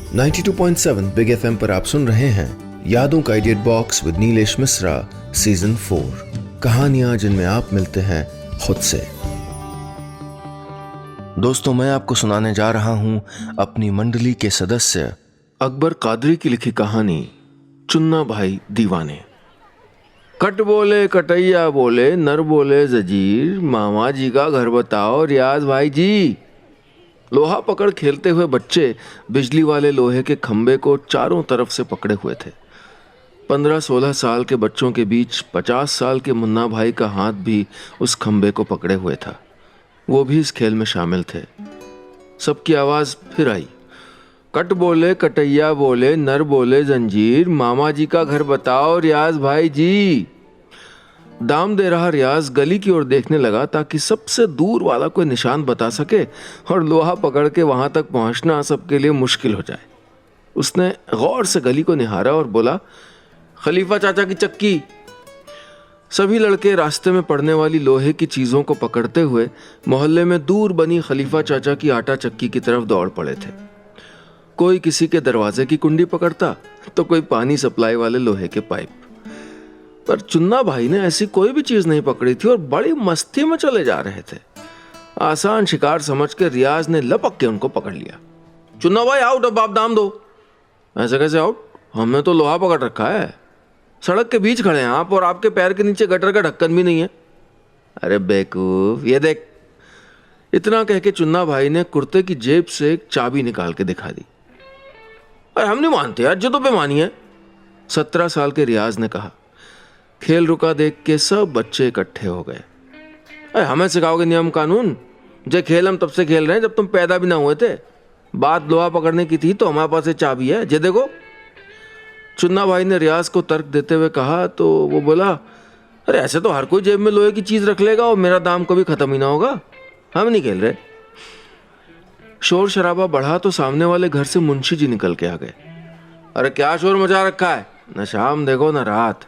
92.7 big FM पर आप सुन रहे हैं यादों का idiot box with Nilesh Mishra season 4। कहानियां जिनमें आप मिलते हैं खुद से। दोस्तों, मैं आपको सुनाने जा रहा हूं अपनी मंडली के सदस्य अकबर कादरी की लिखी कहानी चुन्ना भाई दीवाने। कट बोले कटैया बोले नर बोले जजीर, मामा जी का घर बताओ रियाज भाई जी। लोहा पकड़ खेलते हुए बच्चे बिजली वाले लोहे के खंबे को चारों तरफ से पकड़े हुए थे। 15-16 साल के बच्चों के बीच 50 साल के मुन्ना भाई का हाथ भी उस खंबे को पकड़े हुए था। वो भी इस खेल में शामिल थे। सबकी आवाज फिर आई, कट बोले कटैया बोले नर बोले जंजीर, मामा जी का घर बताओ रियाज भाई जी। दाम दे रहा रियाज गली की ओर देखने लगा ताकि सबसे दूर वाला कोई निशान बता सके और लोहा पकड़ के वहां तक पहुंचना सबके लिए मुश्किल हो जाए। उसने गौर से गली को निहारा और बोला, खलीफा चाचा की चक्की। सभी लड़के रास्ते में पड़ने वाली लोहे की चीजों को पकड़ते हुए मोहल्ले में दूर बनी खलीफा चाचा की आटा चक्की की तरफ दौड़ पड़े थे। कोई किसी के दरवाजे की कुंडी पकड़ता तो कोई पानी सप्लाई वाले लोहे के पाइप। पर चुन्ना भाई ने ऐसी कोई भी चीज नहीं पकड़ी थी और बड़ी मस्ती में चले जा रहे थे। आसान शिकार समझ के रियाज ने लपक के उनको पकड़ लिया। चुन्ना भाई आउट, अब आप दाम दो। ऐसे कैसे आउट? हमने तो लोहा पकड़ रखा है। सड़क के बीच खड़े हैं आप और आपके पैर के नीचे गटर का ढक्कन भी नहीं है। अरे बेवकूफ, ये देख। इतना कह के चुन्ना भाई ने कुर्ते की जेब से एक चाबी निकाल के दिखा दी। अरे हम नहीं मानते यार, जो तो बेमानी है, 17 साल के रियाज ने कहा। खेल रुका देख के सब बच्चे इकट्ठे हो गए। अरे हमें सिखाओगे नियम कानून? जो खेल हम तब से खेल रहे हैं जब तुम पैदा भी ना हुए थे। बात लोहा पकड़ने की थी तो हमारे पास एक चाबी है, जे देखो। चुन्ना भाई ने रियाज को तर्क देते हुए कहा तो वो बोला, अरे ऐसे तो हर कोई जेब में लोहे की चीज रख लेगा और मेरा दाम कभी खत्म ही ना होगा। हम नहीं खेल रहे। शोर शराबा बढ़ा तो सामने वाले घर से मुंशी जी निकल के आ गए। अरे क्या शोर मचा रखा है? न शाम देखो न रात।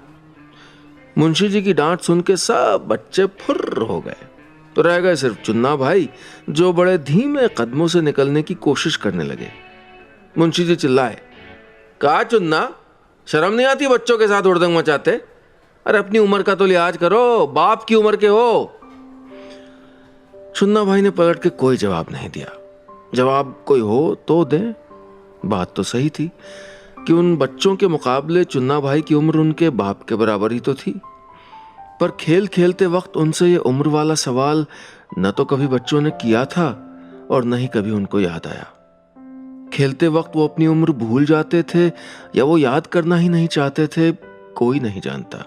मुंशी जी की डांट सुन के सब बच्चे फुर्र हो गए। तो रह गए सिर्फ चुन्ना भाई, जो बड़े धीमे कदमों से निकलने की कोशिश करने लगे। मुंशी जी चिल्लाए, कहा चुन्ना, शर्म नहीं आती बच्चों के साथ हुड़दंग मचाते? अरे अपनी उम्र का तो लिहाज करो, बाप की उम्र के हो। चुन्ना भाई ने पलट के कोई जवाब नहीं दिया। जवाब कोई हो तो दे। बात तो सही थी कि उन बच्चों के मुकाबले चुन्ना भाई की उम्र उनके बाप के बराबर ही तो थी। पर खेल खेलते वक्त उनसे ये उम्र वाला सवाल न तो कभी बच्चों ने किया था और न ही कभी उनको याद आया। खेलते वक्त वो अपनी उम्र भूल जाते थे या वो याद करना ही नहीं चाहते थे, कोई नहीं जानता।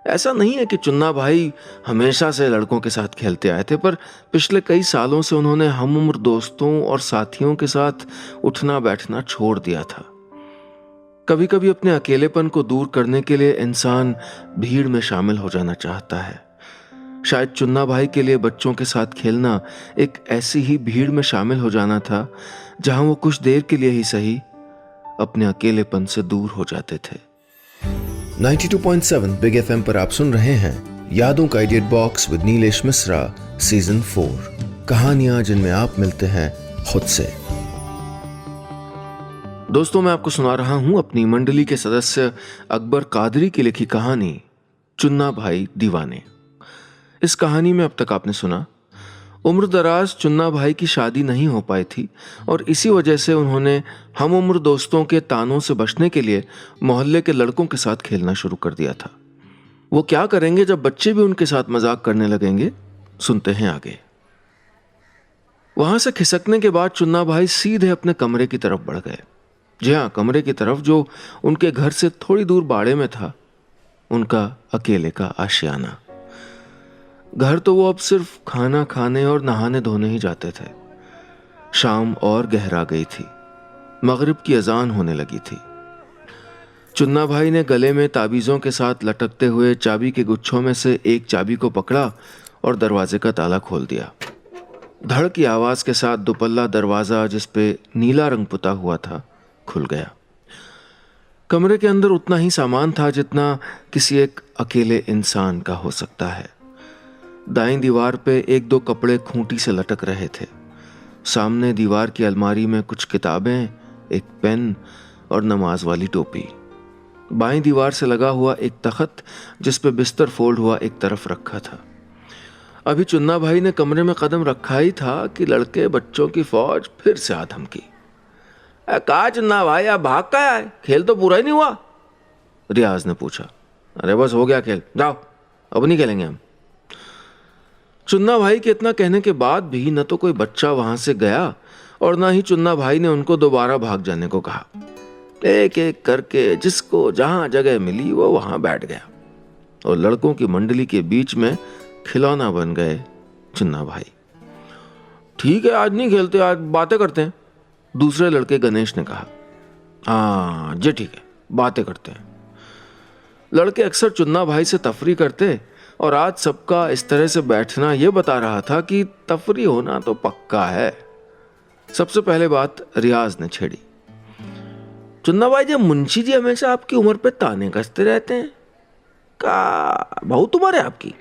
ऐसा नहीं है कि चुन्ना भाई हमेशा से लड़कों के साथ खेलते आए थे, पर पिछले कई सालों से उन्होंने हम उम्र दोस्तों और साथियों के साथ उठना बैठना छोड़ दिया था। कभी कभी अपने अकेलेपन को दूर करने के लिए इंसान भीड़ में शामिल हो जाना चाहता है। शायद चुन्ना भाई के लिए बच्चों के साथ खेलना एक ऐसी ही भीड़ में शामिल हो जाना था जहां वो कुछ देर के लिए ही सही अपने अकेलेपन से दूर हो जाते थे। 92.7 बिग एफएम पर आप सुन रहे हैं यादों का idiot box with Nilesh Mishra season 4। कहानियां जिनमें आप मिलते हैं खुद से। दोस्तों, मैं आपको सुना रहा हूं अपनी मंडली के सदस्य अकबर कादरी की लिखी कहानी चुन्ना भाई दीवाने। इस कहानी में अब तक आपने सुना, उम्र दराज चुन्ना भाई की शादी नहीं हो पाई थी और इसी वजह से उन्होंने हम उम्र दोस्तों के तानों से बचने के लिए मोहल्ले के लड़कों के साथ खेलना शुरू कर दिया था। वो क्या करेंगे जब बच्चे भी उनके साथ मजाक करने लगेंगे, सुनते हैं आगे। वहां से खिसकने के बाद चुन्ना भाई सीधे अपने कमरे की तरफ बढ़ गए। जी हाँ, कमरे की तरफ जो उनके घर से थोड़ी दूर बाड़े में था, उनका अकेले का आशियाना। घर तो वो अब सिर्फ खाना खाने और नहाने धोने ही जाते थे। शाम और गहरा गई थी, मगरिब की अजान होने लगी थी। चुन्ना भाई ने गले में ताबीज़ों के साथ लटकते हुए चाबी के गुच्छों में से एक चाबी को पकड़ा और दरवाजे का ताला खोल दिया। धड़ की आवाज के साथ दुपल्ला दरवाजा, जिस पे नीला रंग पुता हुआ था, खुल गया। कमरे के अंदर उतना ही सामान था जितना किसी एक अकेले इंसान का हो सकता है। दाईं दीवार पे एक दो कपड़े खूंटी से लटक रहे थे। सामने दीवार की अलमारी में कुछ किताबें, एक पेन और नमाज वाली टोपी। बाईं दीवार से लगा हुआ एक तख्त जिस पे बिस्तर फोल्ड हुआ एक तरफ रखा था। अभी चुन्ना भाई ने कमरे में कदम रखा ही था कि लड़के बच्चों की फौज फिर से आ धमकी। कहा चुन्ना भाई, आप भाग का है? खेल तो पूरा ही नहीं हुआ। रियाज ने पूछा। अरे बस हो गया खेल, जाओ अब नहीं खेलेंगे हम। चुन्ना भाई के इतना कहने के बाद भी न तो कोई बच्चा वहां से गया और ना ही चुन्ना भाई ने उनको दोबारा भाग जाने को कहा। एक एक करके जिसको जहां जगह मिली वो वहां बैठ गया और लड़कों की मंडली के बीच में खिलौना बन गए चुन्ना भाई। ठीक है, आज नहीं खेलते, आज बातें करते हैं, दूसरे लड़के गणेश ने कहा। हाँ जी ठीक है, बातें करते हैं। लड़के अक्सर चुन्ना भाई से तफरी करते और आज सबका इस तरह से बैठना यह बता रहा था कि तफरी होना तो पक्का है। सबसे पहले बात रियाज ने छेड़ी। चुन्ना भाई जी, मुंशी जी हमेशा आपकी उम्र पे ताने कसते रहते हैं। का बहुत उम्र है आपकी?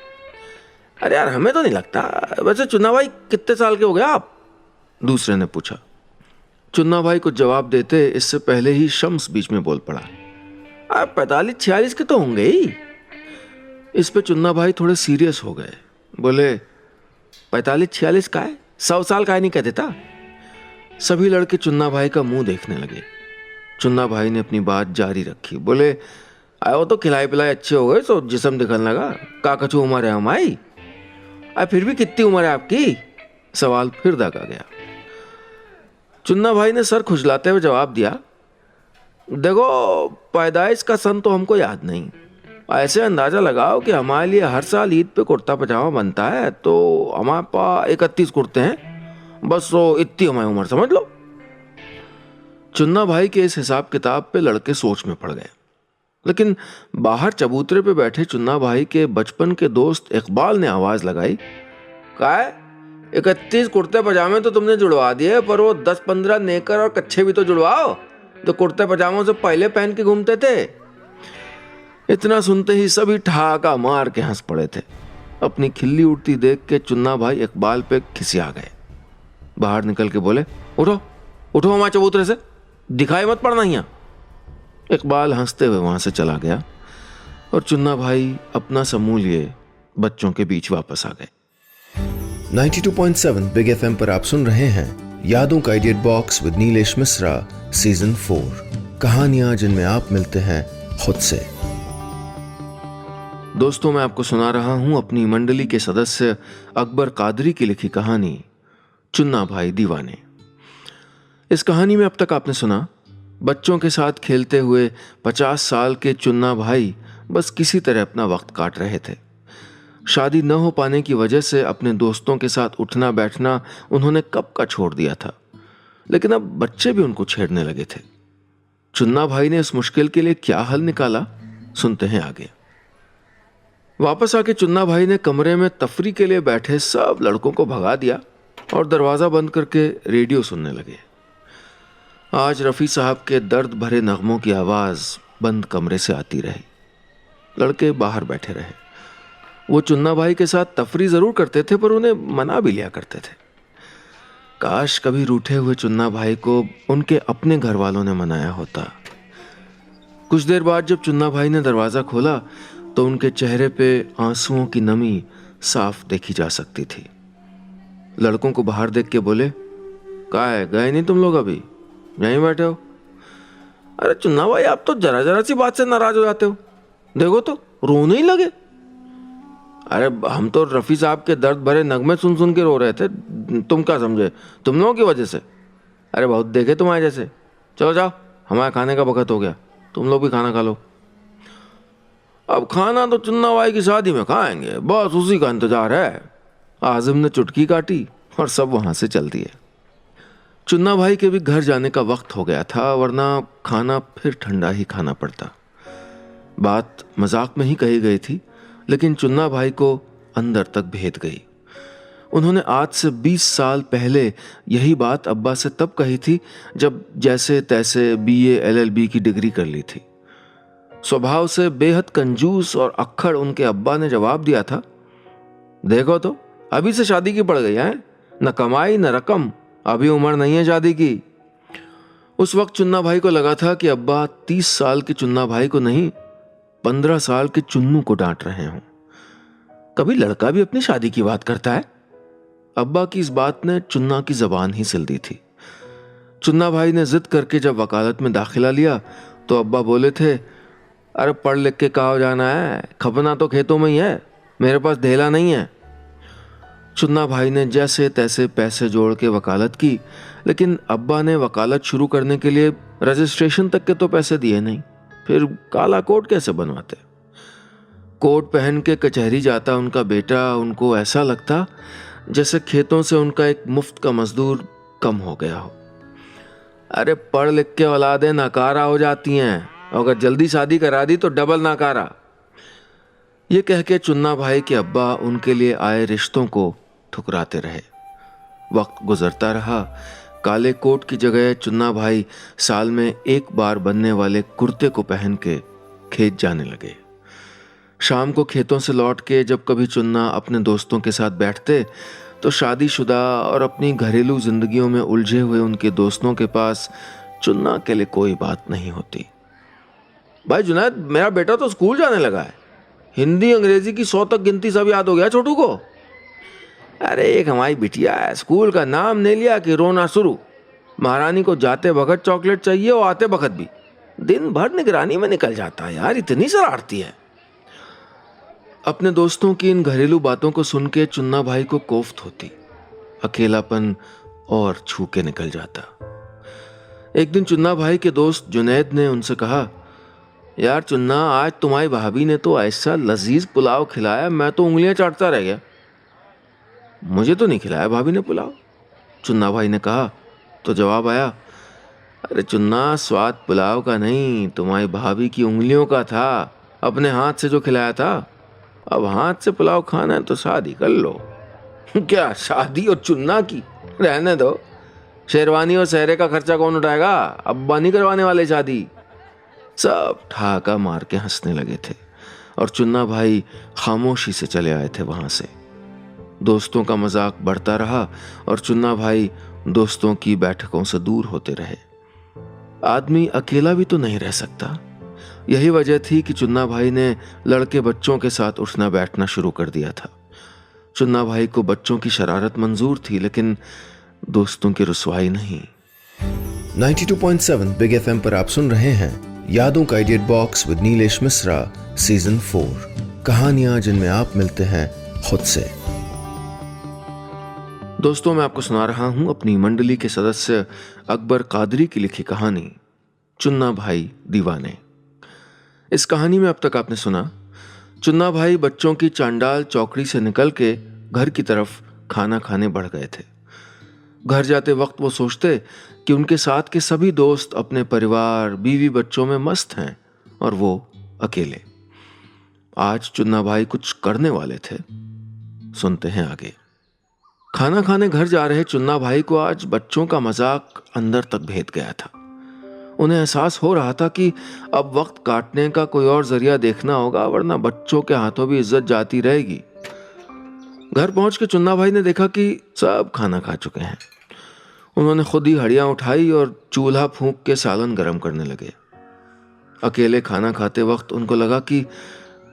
अरे यार हमें तो नहीं लगता। वैसे चुन्ना भाई कितने साल के हो गए आप? दूसरे ने पूछा। चुन्ना भाई को जवाब देते इससे पहले ही शम्स बीच में बोल पड़ा। आप 45-46 के तो होंगे ही। इस पे चुन्ना भाई थोड़े सीरियस हो गए। बोले 45-46 का है, 100 साल का नहीं कह देता। सभी लड़के चुन्ना भाई का मुंह देखने लगे। चुन्ना भाई ने अपनी बात जारी रखी। बोले आए वो तो खिलाई पिलाई अच्छे हो गए तो जिस्म दिखने लगा। का कछु उम्र है हमारी? फिर भी कितनी उम्र है आपकी? सवाल फिर दागा गया। चुन्ना भाई ने सर खुजलाते हुए जवाब दिया। देखो पैदाइश का सन तो हमको याद नहीं, ऐसे अंदाजा लगाओ कि हमारे लिए हर साल ईद पे कुर्ता पजामा बनता है तो हमारे पास 31 कुर्ते हैं, बस वो इतनी हमारी उम्र समझ लो। चुन्ना भाई के इस हिसाब किताब पे लड़के सोच में पड़ गए, लेकिन बाहर चबूतरे पे बैठे चुन्ना भाई के बचपन के दोस्त इकबाल ने आवाज लगाई। का है 31 कुर्ते पजामे तो तुमने जुड़वा दिए, पर वो 10-15 नेकर और कच्छे भी तो जुड़वाओ तो कुर्ते पजामों से पहले पहन के घूमते थे। इतना सुनते ही सभी ठहाका मार के हंस पड़े थे। अपनी खिल्ली उड़ती देख के चुन्ना भाई इकबाल पे खिसिया गए। बाहर निकल के बोले, उठो उठो हमारे चबूतरे से, दिखाई मत पड़ना यहाँ। इकबाल हंसते हुए वहां से चला गया और चुन्ना भाई अपना समूह लिए बच्चों के बीच वापस आ गए। 92.7 बिग एफएम पर आप सुन रहे हैं यादों का idiot box with Nilesh Mishra season 4, कहानियां जिनमें आप मिलते हैं खुद से। दोस्तों, मैं आपको सुना रहा हूं अपनी मंडली के सदस्य अकबर कादरी की लिखी कहानी चुन्ना भाई दीवाने। इस कहानी में अब तक आपने सुना बच्चों के साथ खेलते हुए 50 साल के चुन्ना भाई बस किसी तरह अपना वक्त काट रहे थे। शादी न हो पाने की वजह से अपने दोस्तों के साथ उठना बैठना उन्होंने कब का छोड़ दिया था, लेकिन अब बच्चे भी उनको छेड़ने लगे थे। चुन्ना भाई ने इस मुश्किल के लिए क्या हल निकाला, सुनते हैं आगे। वापस आके चुन्ना भाई ने कमरे में तफरी के लिए बैठे सब लड़कों को भगा दिया और दरवाजा बंद करके रेडियो सुनने लगे। आज रफी साहब के दर्द भरे नगमों की आवाज बंद कमरे से आती रही। लड़के बाहर बैठे रहे। वो चुन्ना भाई के साथ तफरी जरूर करते थे, पर उन्हें मना भी लिया करते थे। काश कभी रूठे हुए चुन्ना भाई को उनके अपने घर वालों ने मनाया होता। कुछ देर बाद जब चुन्ना भाई ने दरवाजा खोला तो उनके चेहरे पे आंसुओं की नमी साफ देखी जा सकती थी। लड़कों को बाहर देख के बोले, क्या है, गए नहीं तुम लोग अभी, यहीं बैठे हो? अरे चुन्ना भाई, आप तो जरा जरा सी बात से नाराज हो जाते हो, देखो तो रोने ही लगे। अरे हम तो रफी साहब के दर्द भरे नगमे सुन सुन के रो रहे थे, तुम क्या समझे, तुम लोगों की वजह से। अरे बहुत देखे तुम्हारे जैसे। चलो जाओ, हमारे खाने का वक्त हो गया, तुम लोग भी खाना खा लो। अब खाना तो चुन्ना भाई की शादी में खाएंगे, बस उसी का इंतजार है। आजिम ने चुटकी काटी और सब वहां से चल दिए। चुन्ना भाई के भी घर जाने का वक्त हो गया था, वरना खाना फिर ठंडा ही खाना पड़ता। बात मजाक में ही कही गई थी, लेकिन चुन्ना भाई को अंदर तक भेद गई। उन्होंने आज से 20 साल पहले यही बात अब्बा से तब कही थी जब जैसे तैसे BA LLB की डिग्री कर ली थी। स्वभाव से बेहद कंजूस और अक्खड़ उनके अब्बा ने जवाब दिया था, देखो तो अभी से शादी की पड़ गई है, न कमाई न रकम, अभी उम्र नहीं है शादी की। उस वक्त चुन्ना भाई को लगा था कि अब्बा 30 साल के चुन्ना भाई को नहीं, 15 साल के चुन्नू को डांट रहे हों। कभी लड़का भी अपनी शादी की बात करता है। अब्बा की इस बात ने चुन्ना की जबान ही सिल दी थी। चुन्ना भाई ने जिद करके जब वकालत में दाखिला लिया तो अब्बा बोले थे, अरे पढ़ लिख के कहाँ जाना है, खपना तो खेतों में ही है, मेरे पास ढेला नहीं है। चुन्ना भाई ने जैसे तैसे पैसे जोड़ के वकालत की, लेकिन अब्बा ने वकालत शुरू करने के लिए रजिस्ट्रेशन तक के तो पैसे दिए नहीं, फिर काला कोट कैसे बनवाते। कोट पहन के कचहरी जाता उनका बेटा, उनको ऐसा लगता जैसे खेतों से उनका एक मुफ्त का मजदूर कम हो गया हो। अरे पढ़ लिख के औलादें नाकारा हो जाती हैं, अगर जल्दी शादी करा दी तो डबल नाकारा। ये कह के चुन्ना भाई के अब्बा उनके लिए आए रिश्तों को ठुकराते रहे। वक्त गुजरता रहा। काले कोट की जगह चुन्ना भाई साल में एक बार बनने वाले कुर्ते को पहन के खेत जाने लगे। शाम को खेतों से लौट के जब कभी चुन्ना अपने दोस्तों के साथ बैठते तो शादीशुदा और अपनी घरेलू जिंदगियों में उलझे हुए उनके दोस्तों के पास चुन्ना के लिए कोई बात नहीं होती। भाई जुनैद, मेरा बेटा तो स्कूल जाने लगा है, हिंदी अंग्रेजी की 100 तक गिनती सब याद हो गया छोटू को। अरे एक हमारी बिटिया है, स्कूल का नाम नहीं लिया कि रोना शुरू। महारानी को जाते वक्त चॉकलेट चाहिए और आते वक्त भी। दिन भर निगरानी में निकल जाता है यार, इतनी शरारती है। अपने दोस्तों की इन घरेलू बातों को सुन के चुन्ना भाई को कोफ्त होती, अकेलापन और छू के निकल जाता। एक दिन चुन्ना भाई के दोस्त जुनैद ने उनसे कहा, यार चुन्ना, आज तुम्हारी भाभी ने तो ऐसा लजीज पुलाव खिलाया, मैं तो उंगलियां चाटता रह गया। मुझे तो नहीं खिलाया भाभी ने पुलाव, चुन्ना भाई ने कहा। तो जवाब आया, अरे चुन्ना, स्वाद पुलाव का नहीं, तुम्हारी भाभी की उंगलियों का था, अपने हाथ से जो खिलाया था। अब हाथ से पुलाव खाना है तो शादी कर लो। क्या शादी और चुन्ना की? रहने दो, शेरवानी और सहरे का खर्चा कौन उठाएगा, अब्बा नहीं करवाने वाले शादी। सब ठहाका मार के हंसने लगे थे और चुन्ना भाई खामोशी से चले आए थे वहां से। दोस्तों का मजाक बढ़ता रहा और चुन्ना भाई दोस्तों की बैठकों से दूर होते रहे। आदमी अकेला भी तो नहीं रह सकता। यही वजह थी कि चुन्ना भाई ने लड़के बच्चों के साथ उठना बैठना शुरू कर दिया था। चुन्ना भाई को बच्चों की शरारत मंजूर थी, लेकिन दोस्तों की रुसवाई नहीं। 92.7 बिग एफएम पर आप सुन रहे हैं यादों का edit box with Nilesh Mishra season 4, कहानियां जिनमें आप मिलते हैं खुद से। दोस्तों, मैं आपको सुना रहा हूं अपनी मंडली के सदस्य अकबर कादरी की लिखी कहानी चुन्ना भाई दीवाने। इस कहानी में अब तक आपने सुना, चुन्ना भाई बच्चों की चांडाल चौकड़ी से निकल के घर की तरफ खाना खाने बढ़ गए थे। घर जाते वक्त वो सोचते कि उनके साथ के सभी दोस्त अपने परिवार, बीवी, बच्चों में मस्त हैं और वो अकेले। आज चुन्ना भाई कुछ करने वाले थे। सुनते हैं आगे। खाना खाने घर जा रहे चुन्ना भाई को आज बच्चों का मजाक अंदर तक भेद गया था। उन्हें एहसास हो रहा था कि अब वक्त काटने का कोई और जरिया देखना होगा, वरना बच्चों के हाथों भी इज्जत जाती रहेगी। घर पहुंच के चुन्ना भाई ने देखा कि सब खाना खा चुके हैं। उन्होंने खुद ही हड़ियां उठाई और चूल्हा फूंक के सालन गर्म करने लगे। अकेले खाना खाते वक्त उनको लगा कि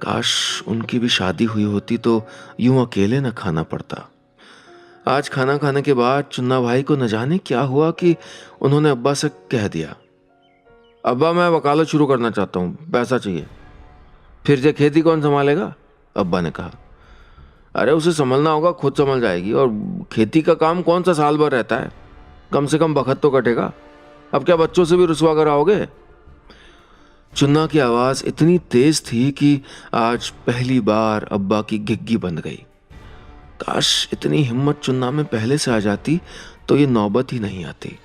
काश उनकी भी शादी हुई होती तो यूं अकेले न खाना पड़ता। आज खाना खाने के बाद चुन्ना भाई को न जाने क्या हुआ कि उन्होंने अब्बा से कह दिया, अब्बा मैं वकालत शुरू करना चाहता हूँ, पैसा चाहिए। फिर जे खेती कौन संभालेगा? अब्बा ने कहा, अरे उसे संभलना होगा, खुद संभल जाएगी। और खेती का काम कौन सा साल भर रहता है, कम से कम बखत तो कटेगा। अब क्या बच्चों से भी रुसवा कराओगे? चुन्ना की आवाज इतनी तेज थी कि आज पहली बार अब्बा की घिग्गी बंद गई। काश इतनी हिम्मत चुन्ना में पहले से आ जाती तो ये नौबत ही नहीं आती।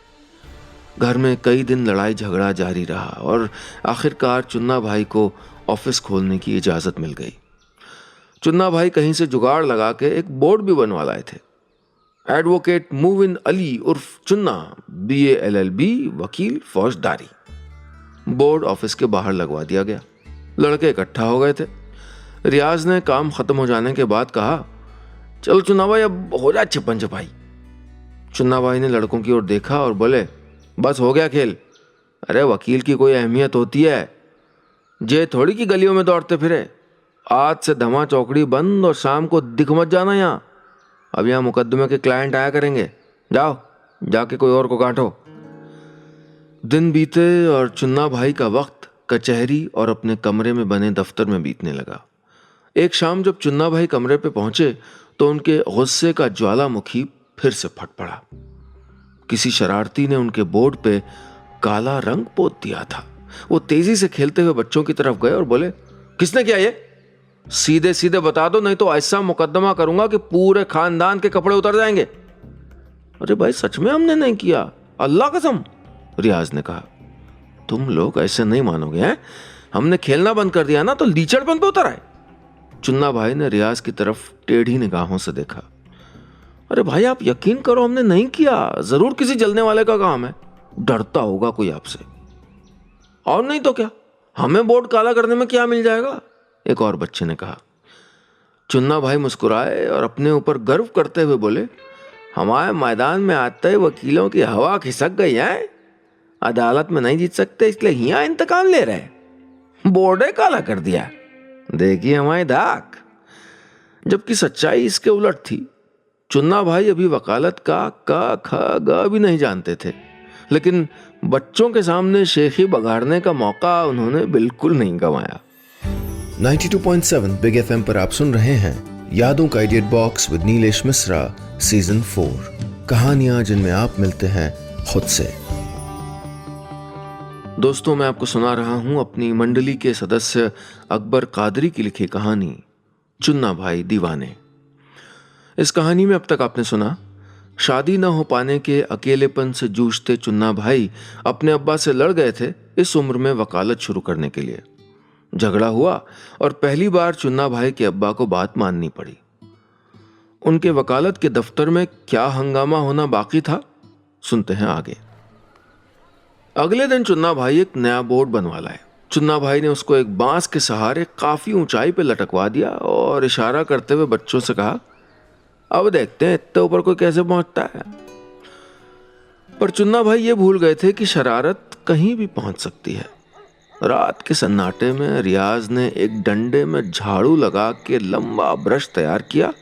घर में कई दिन लड़ाई झगड़ा जारी रहा और आखिरकार चुन्ना भाई को ऑफिस खोलने की इजाजत मिल गई। चुन्ना भाई कहीं से जुगाड़ लगा के एक बोर्ड भी बनवा लाए थे। एडवोकेट मूविन अली उर्फ चुन्ना, BA LLB, वकील फौजदारी। बोर्ड ऑफिस के बाहर लगवा दिया गया। लड़के इकट्ठा हो गए थे। रियाज ने काम खत्म हो जाने के बाद कहा, चलो चुन्ना भाई अब हो जाए छिपन छिपाई। चुन्ना भाई ने लड़कों की ओर देखा और बोले, बस हो गया खेल, अरे वकील की कोई अहमियत होती है? जे थोड़ी की गलियों में दौड़ते फिरे। आज से धमा चौकड़ी बंद और शाम को दिख मत जाना यहाँ। अब यहाँ मुकदमे के क्लाइंट आया करेंगे। जाओ जाके कोई और को काटो। दिन बीते और चुन्ना भाई का वक्त कचहरी और अपने कमरे में बने दफ्तर में बीतने लगा। एक शाम जब चुन्ना भाई कमरे पे पहुंचे तो उनके गुस्से का ज्वालामुखी फिर से फट पड़ा। किसी शरारती ने उनके बोर्ड पे काला रंग पोत दिया था। वो तेजी से खेलते हुए बच्चों की तरफ गए और बोले, किसने किया ये? सीधे सीधे बता दो, नहीं तो ऐसा मुकदमा करूंगा कि पूरे खानदान के कपड़े उतर जाएंगे। अरे भाई सच में हमने नहीं किया, अल्लाह कसम, रियाज ने कहा। तुम लोग ऐसे नहीं मानोगे हैं? हमने खेलना बंद कर दिया ना तो लीचड़पन पे उतर आए। चुन्ना भाई ने रियाज की तरफ टेढ़ी निगाहों से देखा। अरे भाई आप यकीन करो हमने नहीं किया, जरूर किसी जलने वाले का काम है, डरता होगा कोई आपसे। और नहीं तो क्या, हमें बोर्ड काला करने में क्या मिल जाएगा? एक और बच्चे ने कहा। चुन्ना भाई मुस्कुराए और अपने ऊपर गर्व करते हुए बोले, हमारे मैदान में आते ही वकीलों की हवा खिसक गई है। अदालत में नहीं जीत सकते इसलिए यहाँ इंतकाम ले रहे। बोर्डे काला कर दिया, देखिए हमारी धाक। जबकि सच्चाई इसके उलट थी। चुन्ना भाई अभी वकालत का क ख ग भी नहीं जानते थे, लेकिन बच्चों के सामने शेखी बगाड़ने का मौका उन्होंने बिल्कुल नहीं गंवाया। 92.7 बिग एफएम पर आप सुन रहे हैं यादों का edit box with Nilesh Mishra season 4, कहानियां जिनमें आप मिलते हैं खुद से। दोस्तों, मैं आपको सुना रहा हूं अपनी मंडली के सदस्य अकबर कादरी की लिखी कहानी चुन्ना भाई दीवाने। इस कहानी में अब तक आपने सुना, शादी न हो पाने के अकेलेपन से जूझते चुन्ना भाई अपने अब्बा से लड़ गए थे इस उम्र में वकालत शुरू करने के लिए। झगड़ा हुआ और पहली बार चुन्ना भाई के अब्बा को बात माननी पड़ी। उनके वकालत के दफ्तर में क्या हंगामा होना बाकी था, सुनते हैं आगे। अगले दिन चुन्ना भाई एक नया बोर्ड बनवा लाए। चुन्ना भाई ने उसको एक बांस के सहारे काफी ऊंचाई पे लटकवा दिया और इशारा करते हुए बच्चों से कहा, अब देखते हैं इतने ऊपर कोई कैसे पहुंचता है। पर चुन्ना भाई ये भूल गए थे कि शरारत कहीं भी पहुंच सकती है। रात के सन्नाटे में रियाज ने एक डंडे में झाड़ू लगा के लंबा ब्रश तैयार किया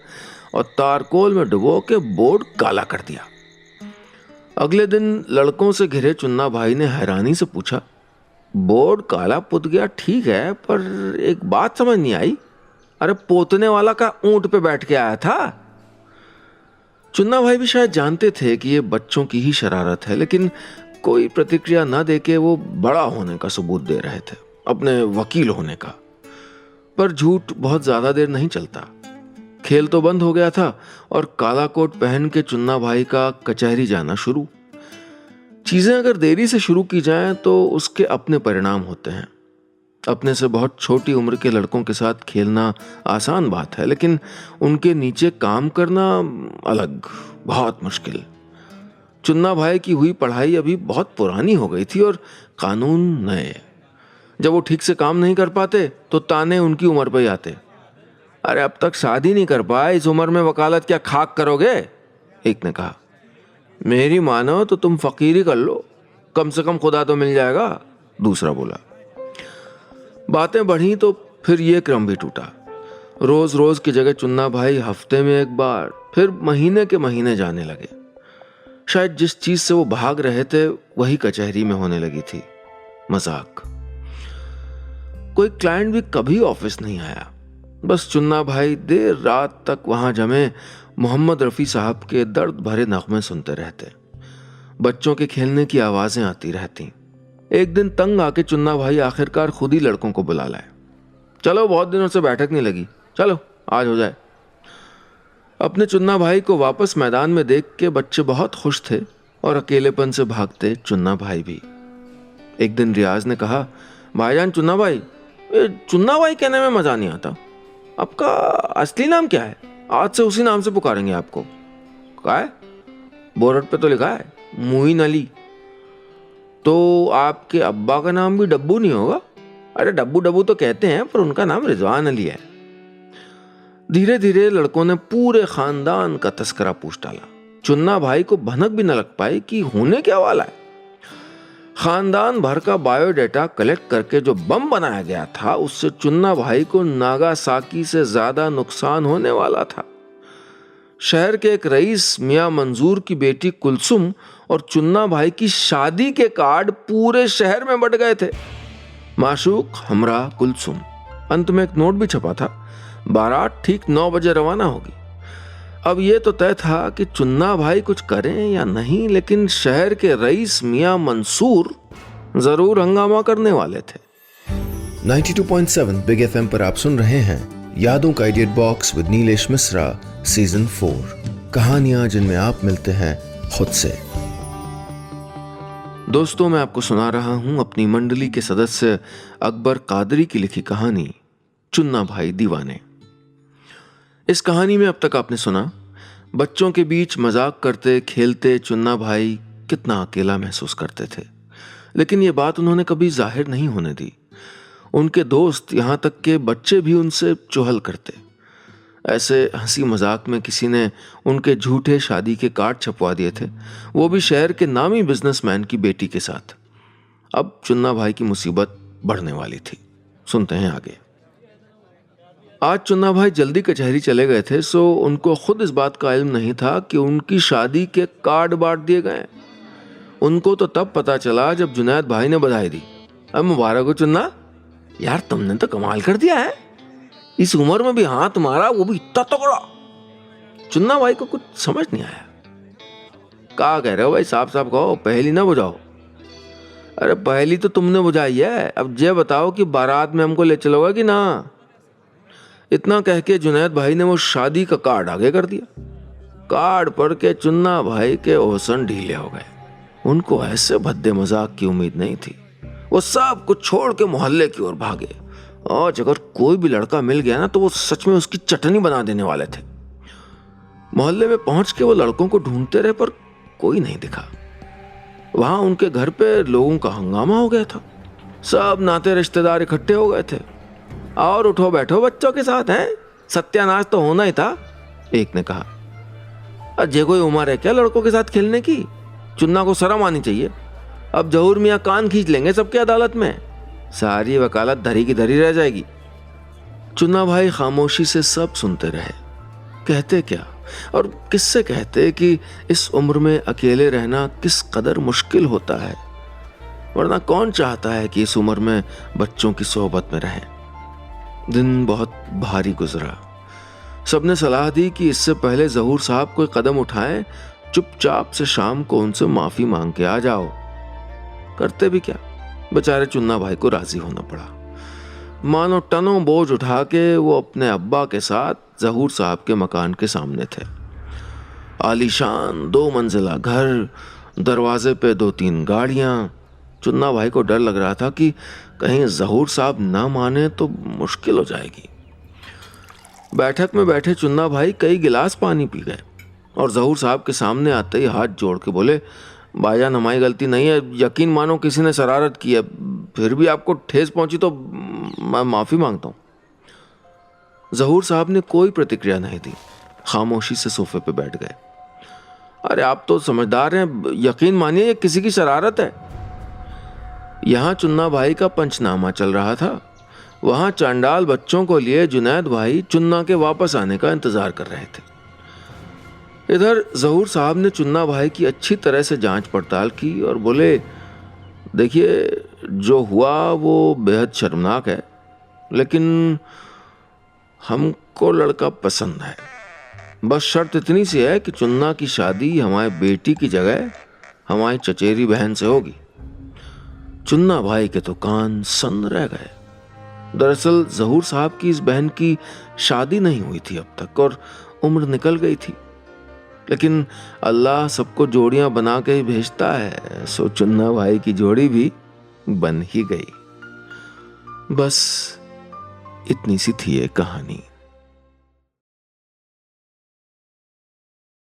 और तारकोल में डुबो के बोर्ड काला कर दिया। अगले दिन लड़कों से घिरे चुन्ना भाई ने हैरानी से पूछा, बोर्ड काला पुत गया ठीक है, पर एक बात समझ नहीं आई। अरे पोतने वाला का ऊंट पे बैठ के आया था। चुन्ना भाई भी शायद जानते थे कि ये बच्चों की ही शरारत है, लेकिन कोई प्रतिक्रिया न देके वो बड़ा होने का सबूत दे रहे थे, अपने वकील होने का। पर झूठ बहुत ज्यादा देर नहीं चलता। खेल तो बंद हो गया था और काला कोट पहन के चुन्ना भाई का कचहरी जाना शुरू। चीजें अगर देरी से शुरू की जाएं तो उसके अपने परिणाम होते हैं। अपने से बहुत छोटी उम्र के लड़कों के साथ खेलना आसान बात है, लेकिन उनके नीचे काम करना अलग, बहुत मुश्किल। चुन्ना भाई की हुई पढ़ाई अभी बहुत पुरानी हो गई थी और कानून नए। जब वो ठीक से काम नहीं कर पाते तो ताने उनकी उम्र पर ही आते। अरे अब तक शादी नहीं कर पाए, इस उम्र में वकालत क्या खाक करोगे? एक ने कहा। मेरी मानो तो तुम फकीरी कर लो, कम से कम खुदा तो मिल जाएगा, दूसरा बोला। बातें बढ़ी तो फिर ये क्रम भी टूटा। रोज रोज की जगह चुन्ना भाई हफ्ते में एक बार, फिर महीने के महीने जाने लगे। शायद जिस चीज से वो भाग रहे थे वही कचहरी में होने लगी थी, मजाक। कोई क्लाइंट भी कभी ऑफिस नहीं आया। बस चुन्ना भाई देर रात तक वहां जमे मोहम्मद रफी साहब के दर्द भरे नगमे सुनते रहते। बच्चों के खेलने की आवाजें आती रहती। एक दिन तंग आके चुन्ना भाई आखिरकार खुद ही लड़कों को बुला लाए। चलो, बहुत दिनों से बैठक नहीं लगी, चलो आज हो जाए। अपने चुन्ना भाई को वापस मैदान में देख के बच्चे बहुत खुश थे और अकेलेपन से भागते चुन्ना भाई भी। एक दिन रियाज ने कहा, भाईजान चुन्ना भाई, चुन्ना भाई कहने में मजा नहीं आता, आपका असली नाम क्या है? आज से उसी नाम से पुकारेंगे आपको। क्या है? बोर्ड पे तो लिखा है मोइन अली। तो आपके अब्बा का नाम भी डब्बू नहीं होगा? अरे डब्बू डब्बू तो कहते हैं, पर उनका नाम रिजवान अली है। धीरे धीरे लड़कों ने पूरे खानदान का तस्करा पूछ डाला। चुन्ना भाई को भनक भी न लग पाई कि होने क्या वाला है। खानदान भर का बायोडेटा कलेक्ट करके जो बम बनाया गया था उससे चुन्ना भाई को नागासाकी से ज्यादा नुकसान होने वाला था। शहर के एक रईस मियां मंजूर की बेटी कुलसुम और चुन्ना भाई की शादी के कार्ड पूरे शहर में बंट गए थे। माशूक हमरा कुलसुम। अंत में एक नोट भी छपा था, बारात ठीक 9 बजे रवाना होगी। अब ये तो तय था कि चुन्ना भाई कुछ करें या नहीं, लेकिन शहर के रईस मियां मंसूर जरूर हंगामा करने वाले थे। 92.7 बिग एफएम पर आप सुन रहे हैं यादों का edit box with Nilesh Mishra season 4, कहानियां जिनमें आप मिलते हैं खुद से। दोस्तों, मैं आपको सुना रहा हूं अपनी मंडली के सदस्य अकबर कादरी की लिखी कहानी चुन्ना भाई दीवाने। इस कहानी में अब तक आपने सुना बच्चों के बीच मजाक करते खेलते चुन्ना भाई कितना अकेला महसूस करते थे, लेकिन ये बात उन्होंने कभी जाहिर नहीं होने दी। उनके दोस्त, यहां तक के बच्चे भी उनसे चुहल करते। ऐसे हंसी मजाक में किसी ने उनके झूठे शादी के कार्ड छपवा दिए थे, वो भी शहर के नामी बिजनेसमैन की बेटी के साथ। अब चुन्ना भाई की मुसीबत बढ़ने वाली थी। सुनते हैं आगे। आज चुन्ना भाई जल्दी कचहरी चले गए थे, सो उनको खुद इस बात का इल्म नहीं था कि उनकी शादी के कार्ड बांट दिए गए। उनको तो तब पता चला जब जुनैद भाई ने बधाई दी। अब मुबारक हो चुन्ना, यार तुमने तो कमाल कर दिया है, इस उम्र में भी हाथ मारा, वो भी इतना तगड़ा। चुन्ना भाई को कुछ समझ नहीं आया। क्या कह रहे हो भाई, साफ साफ कहो, पहेली ना बुझाओ। अरे पहेली तो तुमने बुझाई है, अब ये बताओ कि बारात में हमको ले चलोगे कि ना। इतना कह के जुनैद भाई ने वो शादी का कार्ड आगे कर दिया। कार्ड पढ़ के चुन्ना भाई के ओसन ढीले हो गए। उनको ऐसे भद्दे मजाक की उम्मीद नहीं थी। वो सब कुछ छोड़ के मोहल्ले की ओर भागे, और अगर कोई भी लड़का मिल गया ना तो वो सच में उसकी चटनी बना देने वाले थे। मोहल्ले में पहुंच के वो लड़कों को ढूंढते रहे, पर कोई नहीं दिखा। वहां उनके घर पे लोगों का हंगामा हो गया था। सब नाते रिश्तेदार इकट्ठे हो गए थे। और उठो बैठो बच्चों के साथ हैं, सत्यानाश तो होना ही था, एक ने कहा। अजय कोई उम्र है क्या लड़कों के साथ खेलने की? चुन्ना को शर्म आनी चाहिए। अब जहूर मियाँ कान खींच लेंगे सबके अदालत में, सारी वकालत धरी की धरी रह जाएगी। चुन्ना भाई खामोशी से सब सुनते रहे। कहते क्या और किससे कहते कि इस उम्र में अकेले रहना किस कदर मुश्किल होता है, वरना कौन चाहता है कि इस उम्र में बच्चों की सोहबत में रहें। दिन बहुत भारी गुजरा। सबने सलाह दी कि इससे पहले जहूर साहब कोई कदम उठाएं, चुपचाप से शाम को उनसे माफी मांग के आ जाओ। करते भी क्या, बेचारे चुन्ना भाई को राजी होना पड़ा। मानो टनों बोझ उठा के वो अपने अब्बा के साथ जहूर साहब के मकान के सामने थे। आलीशान 2 मंजिला घर, दरवाजे पे 2-3 गाड़ियां। चुन्ना भाई को डर लग रहा था कि कहीं जहूर साहब ना माने तो मुश्किल हो जाएगी। बैठक में बैठे चुन्ना भाई कई गिलास पानी पी गए और जहूर साहब के सामने आते ही हाथ जोड़ के बोले, भाईजान हमारी गलती नहीं है, यकीन मानो किसी ने शरारत की है, फिर भी आपको ठेस पहुंची तो मैं माफी मांगता हूं। जहूर साहब ने कोई प्रतिक्रिया नहीं दी, खामोशी से सोफे पे बैठ गए। अरे आप तो समझदार हैं, यकीन मानिए ये किसी की शरारत है। यहां चुन्ना भाई का पंचनामा चल रहा था, वहां चांडाल बच्चों को लिए जुनैद भाई चुन्ना के वापस आने का इंतजार कर रहे थे। इधर जहूर साहब ने चुन्ना भाई की अच्छी तरह से जांच पड़ताल की और बोले, देखिए जो हुआ वो बेहद शर्मनाक है, लेकिन हमको लड़का पसंद है। बस शर्त इतनी सी है कि चुन्ना की शादी हमारी बेटी की जगह हमारी चचेरी बहन से होगी। चुन्ना भाई के तो कान सन्न रह गए। दरअसल जहूर साहब की इस बहन की शादी नहीं हुई थी अब तक और उम्र निकल गई थी, लेकिन अल्लाह सबको जोड़ियां बना के ही भेजता है, सो चुन्ना भाई की जोड़ी भी बन ही गई। बस इतनी सी थी ये कहानी।